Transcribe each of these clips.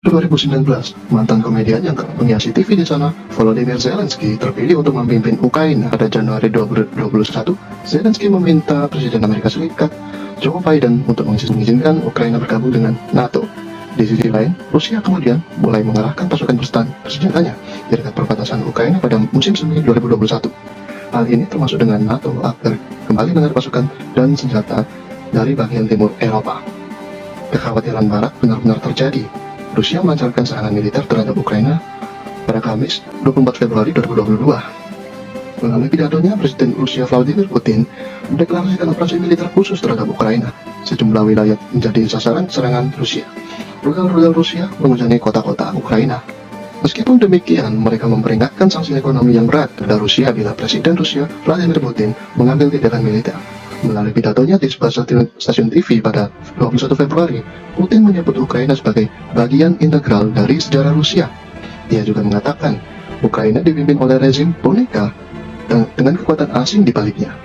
2019, mantan komedian yang kerap menghiasi TV di sana, Volodymyr Zelensky, terpilih untuk memimpin Ukraina. Pada Januari 2021, Zelensky meminta Presiden Amerika Serikat, Joe Biden, untuk mengizinkan Ukraina bergabung dengan NATO. Di sisi lain, Rusia kemudian mulai mengarahkan pasukan bersenjatanya di dekat perbatasan Ukraina pada musim semi 2021. Hal ini termasuk dengan NATO agar kembali menarik pasukan dan senjata dari bagian timur Eropa. Kekhawatiran Barat benar-benar terjadi. Rusia melancarkan serangan militer terhadap Ukraina pada Kamis 24 Februari 2022. Melalui pidatonya, Presiden Rusia Vladimir Putin mendeklarasikan operasi militer khusus terhadap Ukraina. Sejumlah wilayah menjadi sasaran serangan Rusia. Rudal-rudal Rusia menghujani kota-kota Ukraina. Meskipun demikian, mereka memperingatkan sanksi ekonomi yang berat pada Rusia bila Presiden Rusia Vladimir Putin mengambil tindakan militer. Melalui pidatonya di sebuah stasiun TV pada 21 Februari, Putin menyebut Ukraina sebagai bagian integral dari sejarah Rusia. Dia juga mengatakan, Ukraina dipimpin oleh rezim boneka dan dengan kekuatan asing di baliknya.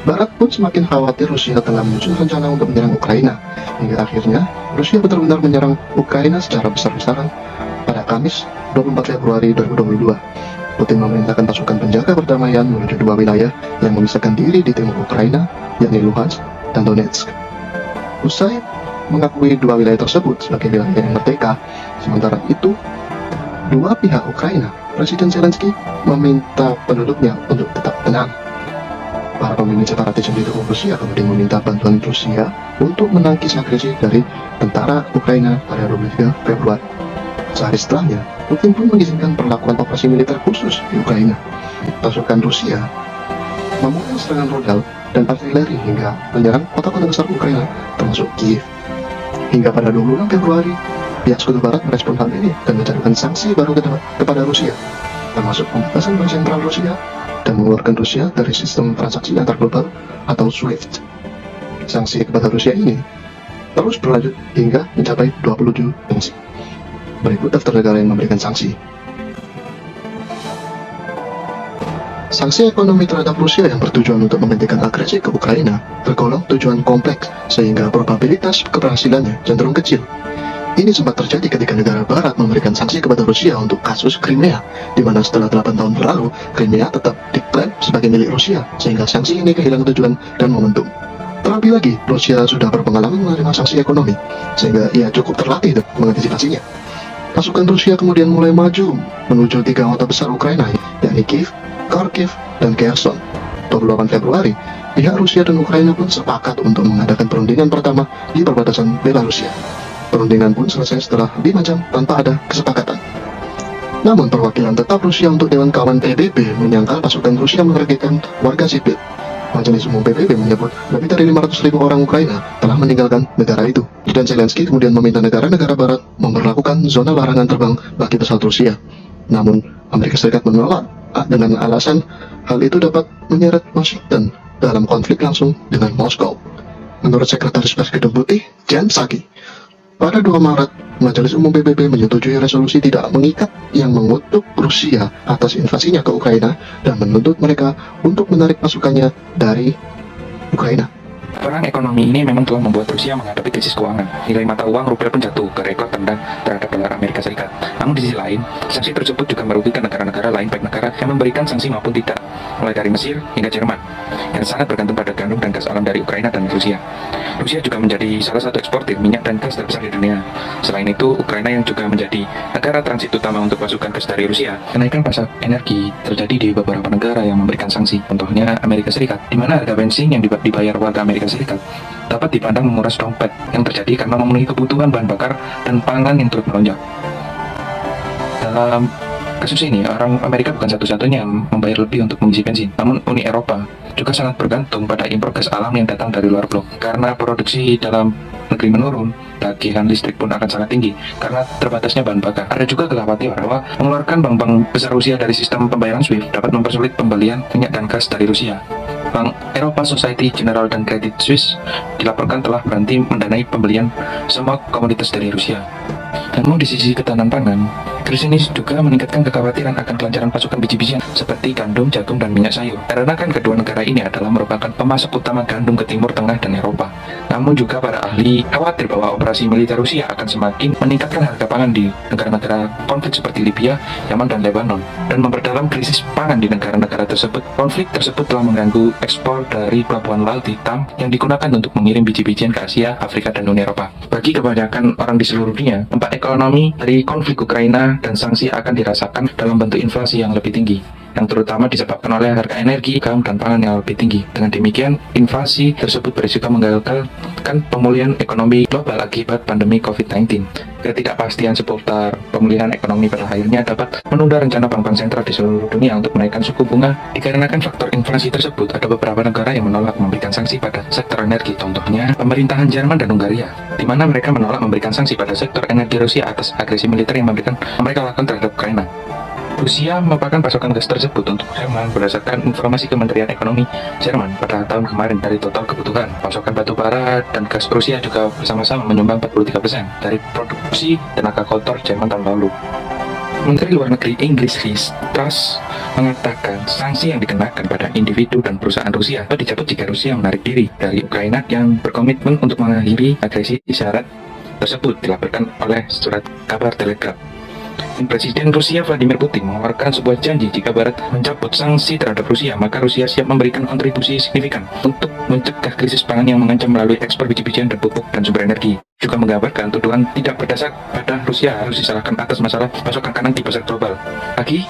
Barat pun semakin khawatir Rusia tengah menyusun rencana untuk menyerang Ukraina. Hingga akhirnya, Rusia benar-benar menyerang Ukraina secara besar-besaran pada Kamis 24 Februari 2022. Putin memerintahkan pasukan penjaga perdamaian menuju dua wilayah yang memisahkan diri di timur Ukraina, yakni Luhansk dan Donetsk. Usai mengakui dua wilayah tersebut sebagai wilayah yang merdeka, sementara itu, dua pihak Ukraina, Presiden Zelensky meminta penduduknya untuk tetap tenang. Para pemimpin separatis yang didukung Rusia kemudian meminta bantuan Rusia untuk menangkis agresi dari tentara Ukraina pada 23 Februari. Sehari setelahnya, Putin pun mengizinkan perlakuan operasi militer khusus di Ukraina. Pasukan Rusia memulai serangan rudal dan artileri hingga menyerang kota-kota besar Ukraina, termasuk Kiev. Hingga pada 26 Februari, pihak Sekutu Barat merespon hal ini dan menjatuhkan sanksi baru kepada Rusia, termasuk pembatasan bank sentral Rusia dan mengeluarkan Rusia dari sistem transaksi antar global atau SWIFT. Sanksi kepada Rusia ini terus berlanjut hingga mencapai 27 sanksi. Berikut daftar negara yang memberikan sanksi. Sanksi ekonomi terhadap Rusia yang bertujuan untuk menghentikan agresi ke Ukraina tergolong tujuan kompleks sehingga probabilitas keberhasilannya cenderung kecil. Ini sempat terjadi ketika negara Barat memberikan sanksi kepada Rusia untuk kasus Crimea, di mana setelah 8 tahun berlalu, Crimea tetap diklaim sebagai milik Rusia, sehingga sanksi ini kehilangan tujuan dan momentum. Terlebih lagi, Rusia sudah berpengalaman menerima sanksi ekonomi, sehingga ia cukup terlatih dan mengantisipasinya. Pasukan Rusia kemudian mulai maju menuju tiga kota besar Ukraina, yakni Kiev, Kharkiv, dan Kherson. 28 Februari, pihak Rusia dan Ukraina pun sepakat untuk mengadakan perundingan pertama di perbatasan Belarusia. Perundingan pun selesai setelah 5 jam tanpa ada kesepakatan. Namun perwakilan tetap Rusia untuk Dewan Kawan PBB menyangkal pasukan Rusia menargetkan warga sipil. Majelis Umum PBB menyebut lebih dari 500.000 orang Ukraina telah meninggalkan negara itu. Dan Zelensky kemudian meminta negara-negara Barat memperlakukan zona larangan terbang bagi pesawat Rusia. Namun, Amerika Serikat menolak dengan alasan hal itu dapat menyeret Washington dalam konflik langsung dengan Moskow. Menurut Sekretaris Presiden Putih, Jen Psaki, pada 2 Maret, Majelis Umum PBB menyetujui resolusi tidak mengikat yang mengutuk Rusia atas invasinya ke Ukraina dan menuntut mereka untuk menarik pasukannya dari Ukraina. Perang ekonomi ini memang telah membuat Rusia menghadapi krisis keuangan. Nilai mata uang rupiah pun jatuh ke rekor terendah terhadap dolar Amerika Serikat. Namun di sisi lain, sanksi tersebut juga merugikan negara-negara lain, baik negara yang memberikan sanksi maupun tidak, mulai dari Mesir hingga Jerman, yang sangat bergantung pada gandum dan gas alam dari Ukraina dan Rusia. Rusia juga menjadi salah satu eksportir minyak dan gas terbesar di dunia. Selain itu, Ukraina yang juga menjadi negara transit utama untuk pasukan gas dari Rusia. Kenaikan pasar energi terjadi di beberapa negara yang memberikan sanksi. Contohnya Amerika Serikat, di mana harga bensin yang dibayar warga Amerika Serikat dapat dipandang menguras dompet yang terjadi karena memenuhi kebutuhan bahan bakar dan pangan yang terus melonjak. Dalam kasus ini, orang Amerika bukan satu-satunya yang membayar lebih untuk mengisi bensin, namun Uni Eropa juga sangat bergantung pada impor gas alam yang datang dari luar blok. Karena produksi dalam negeri menurun, tagihan listrik pun akan sangat tinggi karena terbatasnya bahan bakar. Ada juga kekhawatiran bahwa mengeluarkan bank-bank besar Rusia dari sistem pembayaran SWIFT dapat mempersulit pembelian minyak dan gas dari Rusia. Bank Eropa Society General dan Credit Suisse dilaporkan telah berhenti mendanai pembelian semua komoditas dari Rusia. Namun di sisi ketahanan pangan, krisis ini juga meningkatkan kekhawatiran akan kelancaran pasokan biji-bijian seperti gandum, jagung, dan minyak sayur. Karena kan kedua negara ini adalah merupakan pemasok utama gandum ke Timur Tengah dan Eropa. Namun Namun juga para ahli khawatir bahwa operasi militer Rusia akan semakin meningkatkan harga pangan di negara-negara konflik seperti Libya, Yaman, dan Lebanon, dan memperdalam krisis pangan di negara-negara tersebut. Konflik tersebut telah mengganggu ekspor dari pelabuhan Laut Hitam yang digunakan untuk mengirim biji-bijian ke Asia, Afrika, dan Uni Eropa. Bagi kebanyakan orang di seluruh dunia, dampak ekonomi dari konflik Ukraina dan sanksi akan dirasakan dalam bentuk inflasi yang lebih tinggi, yang terutama disebabkan oleh harga energi, garam, dan pangan yang lebih tinggi. Dengan demikian, inflasi tersebut berisiko menggagalkan pemulihan ekonomi global akibat pandemi COVID-19. Ketidakpastian seputar pemulihan ekonomi pada akhirnya dapat menunda rencana bank-bank sentral di seluruh dunia untuk menaikkan suku bunga. Dikarenakan faktor inflasi tersebut, ada beberapa negara yang menolak memberikan sanksi pada sektor energi, contohnya pemerintahan Jerman dan Hungaria, di mana mereka menolak memberikan sanksi pada sektor energi Rusia atas agresi militer yang mereka lakukan terhadap Ukraina. Rusia merupakan pasokan gas tersebut untuk Jerman berdasarkan informasi Kementerian Ekonomi Jerman pada tahun kemarin. Dari total kebutuhan, pasokan batu bara dan gas Rusia juga bersama-sama menyumbang 43% dari produksi tenaga kotor Jerman tahun lalu. Menteri Luar Negeri Inggris Liz Truss mengatakan sanksi yang dikenakan pada individu dan perusahaan Rusia dapat dicabut jika Rusia menarik diri dari Ukraina yang berkomitmen untuk mengakhiri agresi isyarat tersebut, dilaporkan oleh surat kabar Telegraph. Presiden Rusia Vladimir Putin mengeluarkan sebuah janji jika Barat mencabut sanksi terhadap Rusia, maka Rusia siap memberikan kontribusi signifikan untuk mencegah krisis pangan yang mengancam melalui ekspor biji-bijian dan pupuk dan sumber energi. Juga menggambarkan tuduhan tidak berdasar pada Rusia harus disalahkan atas masalah pasokan kanan di pasar global. Lagi,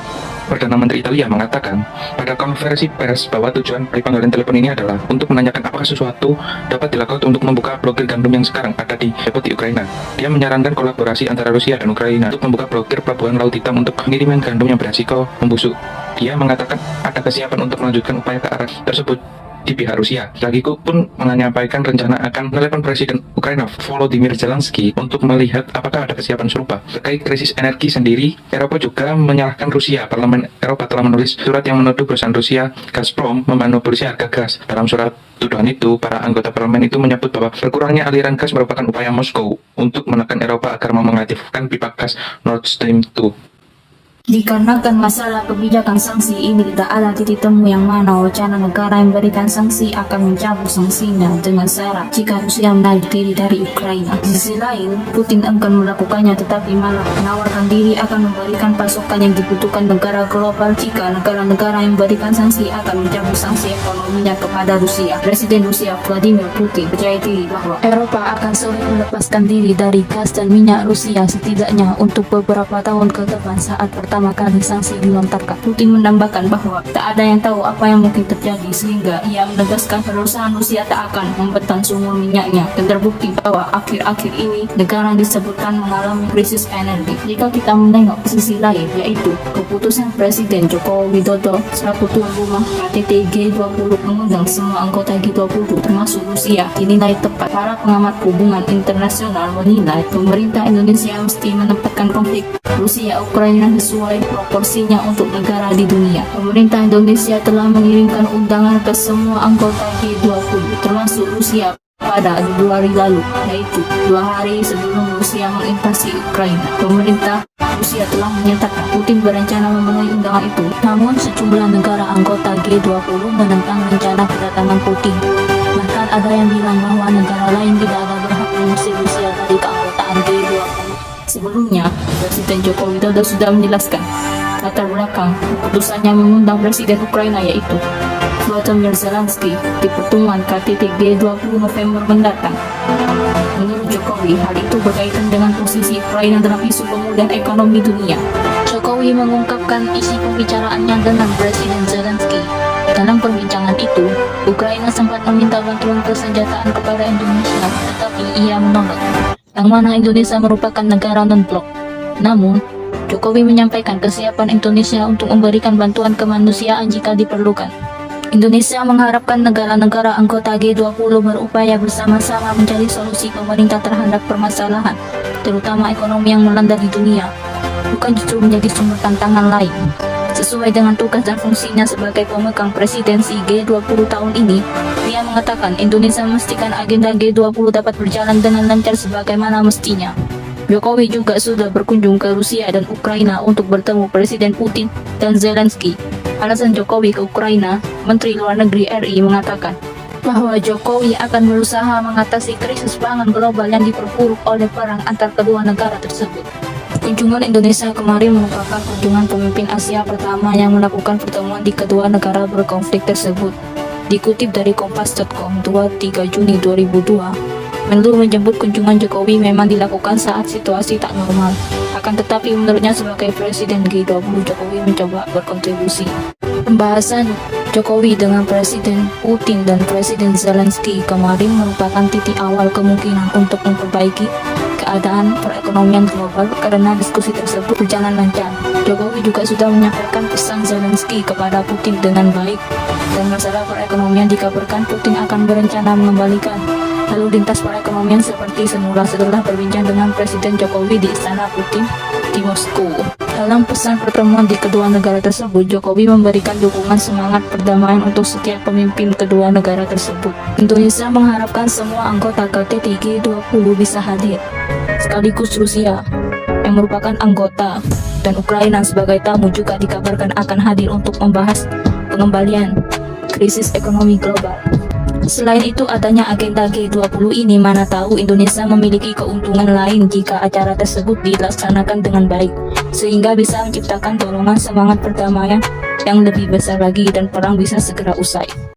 Perdana Menteri Italia mengatakan pada konferensi pers bahwa tujuan dari panggilan telepon ini adalah untuk menanyakan apakah sesuatu dapat dilakukan untuk membuka blokir gandum yang sekarang ada di depot di Ukraina. Dia menyarankan kolaborasi antara Rusia dan Ukraina untuk membuka blokir pelabuhan Laut Hitam untuk pengiriman gandum yang beresiko membusuk. Dia mengatakan ada kesiapan untuk melanjutkan upaya ke arah tersebut di pihak Rusia. Lagiku pun menyampaikan rencana akan menelepon Presiden Ukraina Volodymyr Zelensky untuk melihat apakah ada kesiapan serupa. Terkait krisis energi sendiri, Eropa juga menyalahkan Rusia. Parlemen Eropa telah menulis surat yang menuduh perusahaan Rusia Gazprom memonopolisasi harga gas. Dalam surat tuduhan itu, para anggota parlemen itu menyebut bahwa berkurangnya aliran gas merupakan upaya Moskow untuk menekan Eropa agar mau mengaktifkan pipa gas Nord Stream 2. Dikarenakan masalah kebijakan sanksi ini tidak ada titik temu yang mana wacana negara yang memberikan sanksi akan mencabut sanksinya dengan syarat jika Rusia menarik diri dari Ukraina. Di sisi lain, Putin enggan melakukannya tetapi malah menawarkan diri akan memberikan pasokan yang dibutuhkan negara global jika negara-negara yang memberikan sanksi akan mencabut sanksi ekonominya kepada Rusia. Presiden Rusia Vladimir Putin percaya diri bahwa Eropa akan sulit melepaskan diri dari gas dan minyak Rusia setidaknya untuk beberapa tahun ke depan saat pertama kali sanksi dilontarkan. Putin menambahkan bahwa tak ada yang tahu apa yang mungkin terjadi sehingga ia menegaskan perusahaan Rusia tak akan membeton sumur minyaknya, dan terbukti bahwa akhir-akhir ini negara yang disebutkan mengalami krisis energi. Jika kita menengok sisi lain, yaitu keputusan Presiden Joko Widodo selaku tuan rumah KTT G20 mengundang semua anggota G20 termasuk Rusia dinilai tepat. Para pengamat hubungan internasional menilai pemerintah Indonesia mesti menempatkan konflik Rusia-Ukraina sesuai proporsinya untuk negara di dunia. Pemerintah Indonesia telah mengirimkan undangan ke semua anggota G20 termasuk Rusia pada 2 hari lalu, yaitu 2 hari sebelum Rusia menginvasi Ukraina. Pemerintah Rusia telah menyatakan Putin berencana memenuhi undangan itu. Namun sejumlah negara anggota G20 menentang rencana kedatangan Putin. Bahkan ada yang bilang bahwa negara lain tidak ada berhak mengusir Rusia dari keanggotaan G20. Sebelumnya, Presiden Joko Widodo sudah menjelaskan latar belakang keputusannya mengundang Presiden Ukraina yaitu Volodymyr Zelensky di pertemuan KTT G20 November mendatang. Menurut Jokowi, hal itu berkaitan dengan posisi Ukraina dalam isu pemulihan ekonomi dunia. Jokowi mengungkapkan isi pembicaraannya dengan Presiden Zelensky. Dalam perbincangan itu, Ukraina sempat meminta bantuan persenjataan kepada Indonesia, tetapi ia menolak, yang mana Indonesia merupakan negara non-blok. Namun, Jokowi menyampaikan kesiapan Indonesia untuk memberikan bantuan kemanusiaan jika diperlukan. Indonesia mengharapkan negara-negara anggota G20 berupaya bersama-sama mencari solusi pemerintah terhadap permasalahan, terutama ekonomi yang melanda di dunia, bukan justru menjadi sumber tantangan lain. Sesuai dengan tugas dan fungsinya sebagai pemegang presidensi G20 tahun ini, dia mengatakan Indonesia memastikan agenda G20 dapat berjalan dengan lancar sebagaimana mestinya. Jokowi juga sudah berkunjung ke Rusia dan Ukraina untuk bertemu Presiden Putin dan Zelensky. Alasan Jokowi ke Ukraina, Menteri Luar Negeri RI mengatakan, bahwa Jokowi akan berusaha mengatasi krisis pangan global yang diperburuk oleh perang antar kedua negara tersebut. Kunjungan Indonesia kemarin merupakan kunjungan pemimpin Asia pertama yang melakukan pertemuan di kedua negara berkonflik tersebut. Dikutip dari Kompas.com 23 Juni 2002, Menlu menyebut kunjungan Jokowi memang dilakukan saat situasi tak normal. Akan tetapi menurutnya sebagai Presiden G20, Jokowi mencoba berkontribusi. Pembahasan Jokowi dengan Presiden Putin dan Presiden Zelensky kemarin merupakan titik awal kemungkinan untuk memperbaiki keadaan perekonomian global. Karena diskusi tersebut berjalan lancar, Jokowi juga sudah menyampaikan pesan Zelensky kepada Putin dengan baik, dan masalah perekonomian dikabarkan Putin akan berencana mengembalikan lalu lintas perekonomian seperti semula setelah berbincang dengan Presiden Jokowi di Istana Putin di Moskow. Dalam pesan pertemuan di kedua negara tersebut, Jokowi memberikan dukungan semangat perdamaian untuk setiap pemimpin kedua negara tersebut. Indonesia mengharapkan semua anggota KTT G20 bisa hadir, sekaligus Rusia yang merupakan anggota dan Ukraina sebagai tamu juga dikabarkan akan hadir untuk membahas pengembalian krisis ekonomi global. Selain itu, adanya agenda G20 ini mana tahu Indonesia memiliki keuntungan lain jika acara tersebut dilaksanakan dengan baik, sehingga bisa menciptakan dorongan semangat perdamaian yang lebih besar lagi dan perang bisa segera usai.